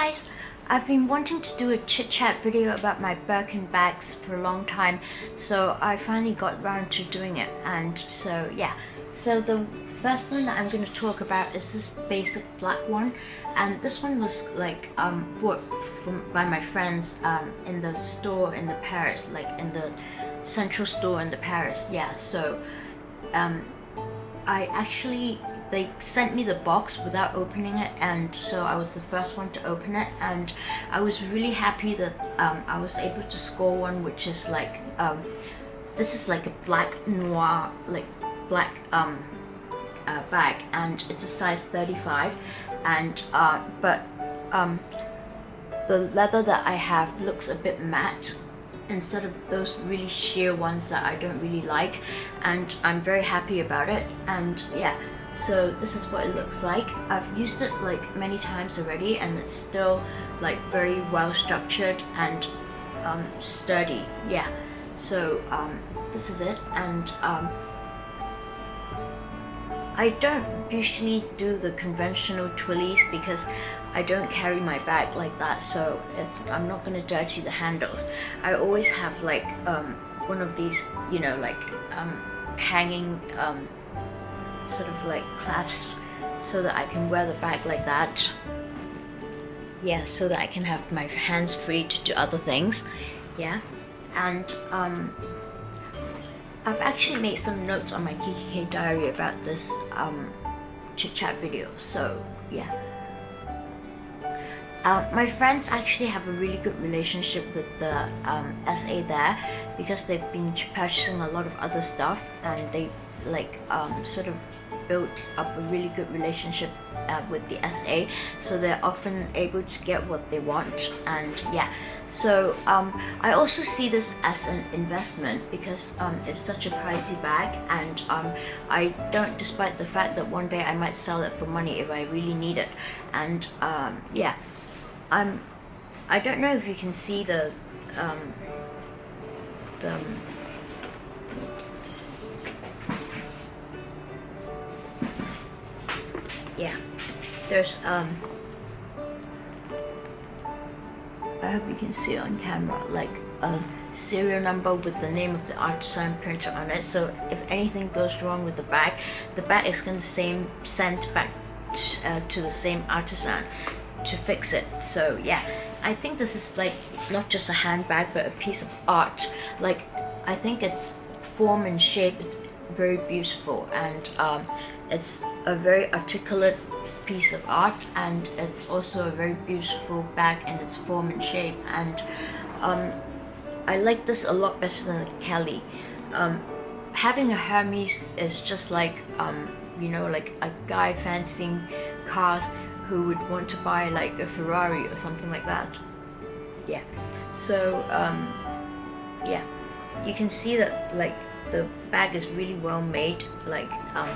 guys! I've been wanting to do a chit chat video about my Birkin bags for a long time, so I finally got around to doing it. And so yeah, so the first one that I'm going to talk about is this basic black one, and this one was like bought by my friends in the store in the Paris, like in the central store in the Paris. Yeah, so they sent me the box without opening it, and so I was the first one to open it, and I was really happy that I was able to score one which is like this is like a black noir, like black bag, and it's a size 35, and but the leather that I have looks a bit matte instead of those really sheer ones that I don't really like, and I'm very happy about it. And yeah, so this is what it looks like. I've used it like many times already, and it's still like very well structured and sturdy. Yeah, so this is it. And I don't usually do the conventional twirlies because I don't carry my bag like that, so I'm not going to dirty the handles. I always have like one of these, you know, like hanging sort of like clasps so that I can wear the bag like that. Yeah, so that I can have my hands free to do other things. Yeah, and I've actually made some notes on my KKK diary about this chit chat video, so yeah. My friends actually have a really good relationship with the SA there, because they've been purchasing a lot of other stuff, and they like sort of built up a really good relationship with the SA, so they're often able to get what they want. And yeah, so I also see this as an investment because it's such a pricey bag, and I don't, despite the fact that one day I might sell it for money if I really need it. And yeah, I don't know if you can see the yeah, there's I hope you can see it on camera, like a serial number with the name of the artisan printer on it, so if anything goes wrong with the bag is going to send back to the same artisan to fix it. So yeah, I think this is like not just a handbag but a piece of art. Like, I think its form and shape is very beautiful, and it's a very articulate piece of art, and it's also a very beautiful bag in its form and shape. And I like this a lot better than a Kelly. Having a Hermes is just like you know, like a guy fancying cars who would want to buy like a Ferrari or something like that. Yeah, so yeah, you can see that like the bag is really well made. Like the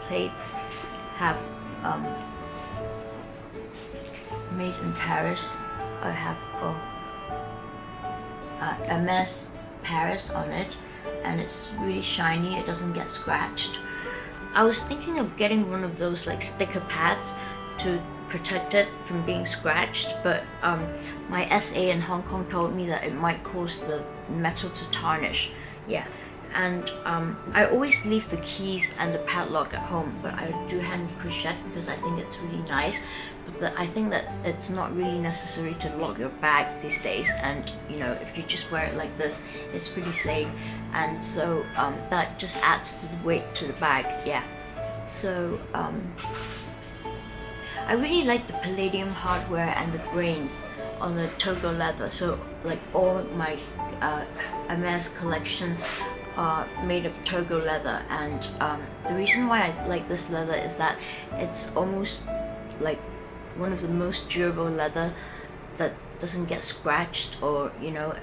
plates have made in Paris. I have Hermes Paris on it, and it's really shiny. It doesn't get scratched. I was thinking of getting one of those like sticker pads to protect it from being scratched, but my SA in Hong Kong told me that it might cause the metal to tarnish. Yeah, and I always leave the keys and the padlock at home, but I do hand crochet because I think it's really nice. But I think that it's not really necessary to lock your bag these days, and you know, if you just wear it like this, it's pretty safe. And so that just adds to the weight to the bag. Yeah, so I really like the palladium hardware and the grains on the Togo leather. So like all my Hermes collection are made of Togo leather, and the reason why I like this leather is that it's almost like one of the most durable leather that doesn't get scratched, or you know,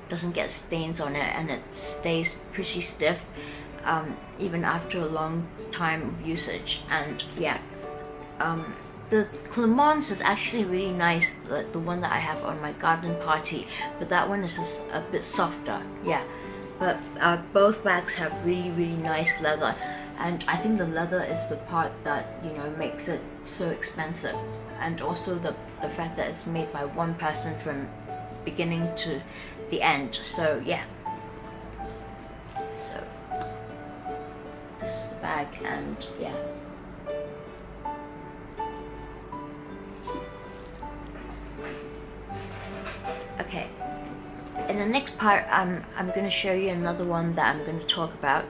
doesn't get stains on it, and it stays pretty stiff even after a long time of usage. And yeah, the Clemence is actually really nice, the one that I have on my garden party, but that one is just a bit softer. Yeah, but both bags have really nice leather, and I think the leather is the part that, you know, makes it so expensive. And also the the fact that it's made by one person from beginning to the end. So yeah, so this is the bag, and yeah. Okay, in the next part I'm going to show you another one that I'm going to talk about.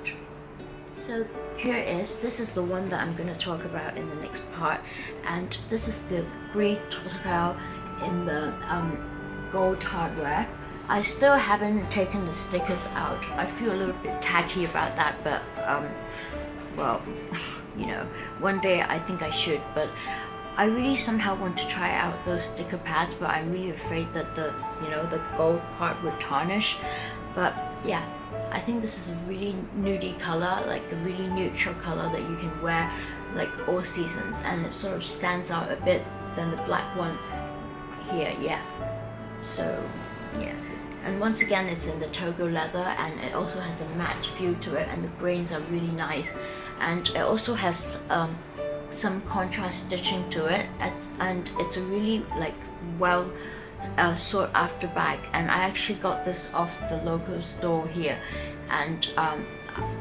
So this is the one that I'm going to talk about in the next part, and this is the grey turtle in the gold hardware. I still haven't taken the stickers out. I feel a little bit tacky about that, but well, you know, one day I think I should, but I really somehow want to try out those sticker pads, but I'm really afraid that the gold part would tarnish. But yeah, I think this is a really nudie color, like a really neutral color that you can wear like all seasons, and it sort of stands out a bit than the black one here. Yeah, so yeah, and once again it's in the Togo leather, and it also has a matte feel to it, and the grains are really nice, and it also has some contrast stitching to it, and it's a really like well sought after bag. And I actually got this off the local store here, and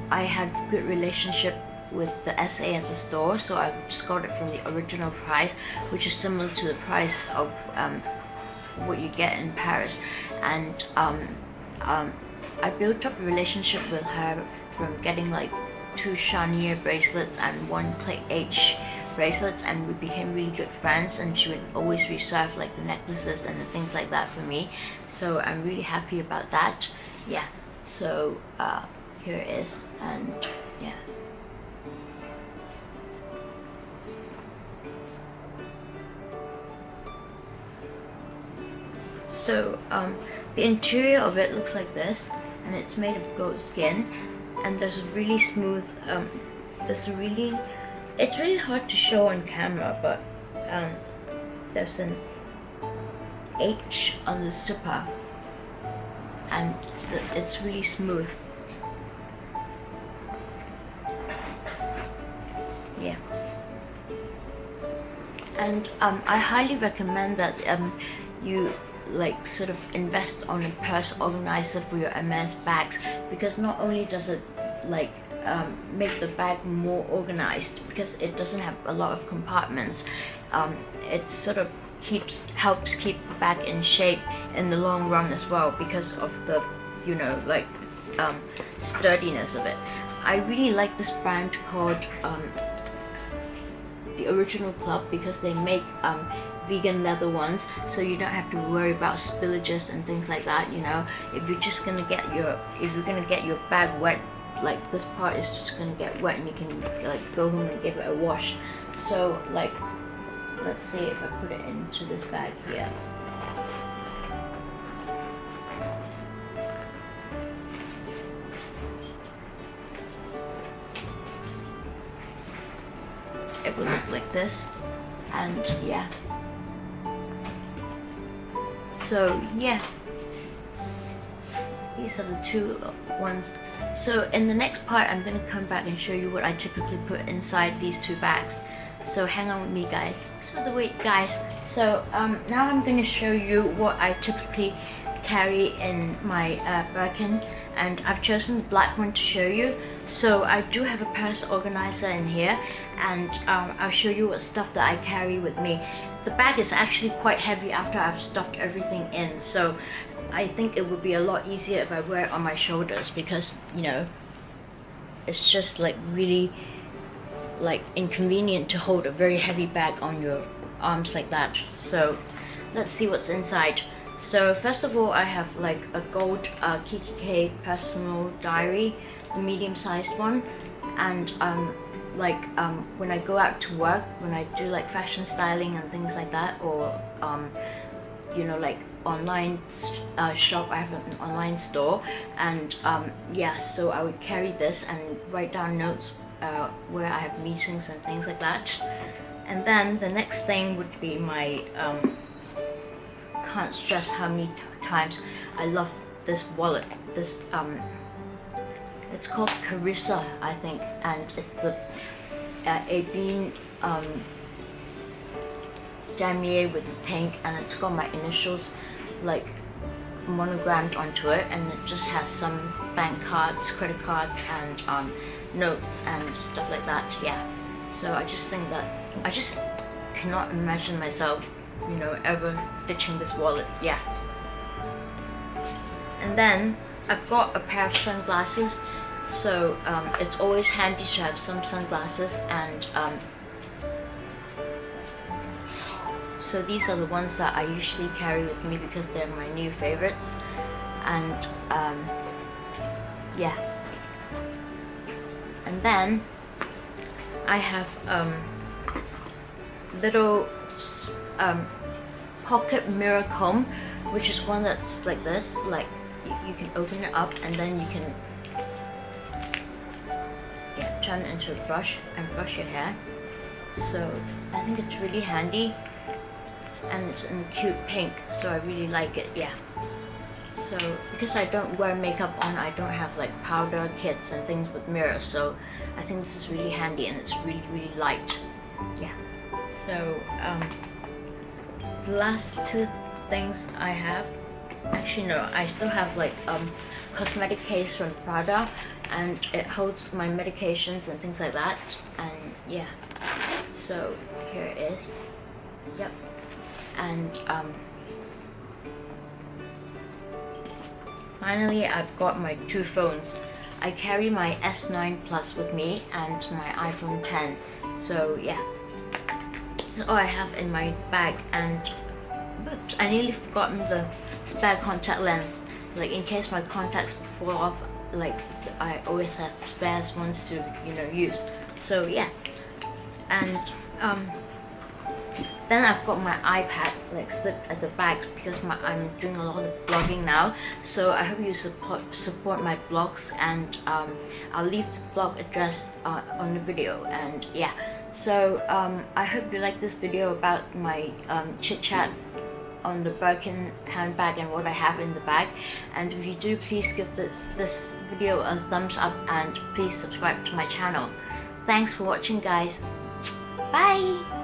I had good relationship with the SA at the store, so I just got it from the original price, which is similar to the price of what you get in Paris. And I built up a relationship with her from getting like 2 Charnier bracelets and 1 Click H bracelets, and we became really good friends, and she would always reserve like the necklaces and the things like that for me, so I'm really happy about that. Yeah, so here it is, and yeah. So the interior of it looks like this, and it's made of goat skin, and there's a really smooth, it's really hard to show on camera, but there's an H on the zipper, and it's really smooth. Yeah. And I highly recommend that you like sort of invest on a purse organizer for your Hermes bags, because not only does it like make the bag more organized, because it doesn't have a lot of compartments, it sort of helps keep the bag in shape in the long run as well, because of the sturdiness of it. I really like this brand called the Original Club, because they make vegan leather ones, so you don't have to worry about spillages and things like that. You know, if you're gonna get your bag wet, like this part is just gonna get wet, and you can like go home and give it a wash. So like, let's see if I put it into this bag here. It will look like this, and yeah. So yeah, these are the two ones. So in the next part, I'm going to come back and show you what I typically put inside these two bags. So hang on with me, guys. Thanks for the wait, guys. So now I'm going to show you what I typically carry in my Birkin, and I've chosen the black one to show you. So I do have a purse organizer in here, and I'll show you what stuff that I carry with me. The bag is actually quite heavy after I've stuffed everything in, so I think it would be a lot easier if I wear it on my shoulders, because you know, it's just like really like inconvenient to hold a very heavy bag on your arms like that. So let's see what's inside. So first of all, I have like a gold KKK personal diary, a medium-sized one, and when I go out to work, when I do like fashion styling and things like that, or you know, like online shop, I have an online store, and yeah, so I would carry this and write down notes where I have meetings and things like that. And then the next thing would be my can't stress how many times I love this wallet. This it's called Carissa, I think, and it's the a bean damier with the pink, and it's got my initials like monogrammed onto it, and it just has some bank cards, credit cards, and notes and stuff like that. Yeah, so I just think that I just cannot imagine myself, you know, ever ditching this wallet. Yeah. And then I've got a pair of sunglasses, so it's always handy to have some sunglasses, and so these are the ones that I usually carry with me because they're my new favorites. And yeah. And then I have little pocket mirror comb, which is one that's like this, like you can open it up and then you can turn it into a brush and brush your hair. So I think it's really handy, and it's in cute pink, so I really like it. Yeah. So because I don't wear makeup on, I don't have like powder kits and things with mirrors, so I think this is really handy, and it's really light. Yeah. So the last two things I have, actually no, I still have like cosmetic case from Prada, and it holds my medications and things like that. And yeah, so here it is. Yep. And finally, I've got my two phones. I carry my S9 Plus with me and my iPhone 10. So yeah, this is all I have in my bag. And oops, I nearly forgotten the spare contact lens. Like in case my contacts fall off, like I always have spares ones to, you know, use. So yeah, and then I've got my iPad like slipped at the back because I'm doing a lot of blogging now. So I hope you support my blogs, and I'll leave the blog address on the video. And yeah, so I hope you like this video about my chit chat on the Birkin handbag and what I have in the bag. And if you do, please give this video a thumbs up, and please subscribe to my channel. Thanks for watching, guys. Bye.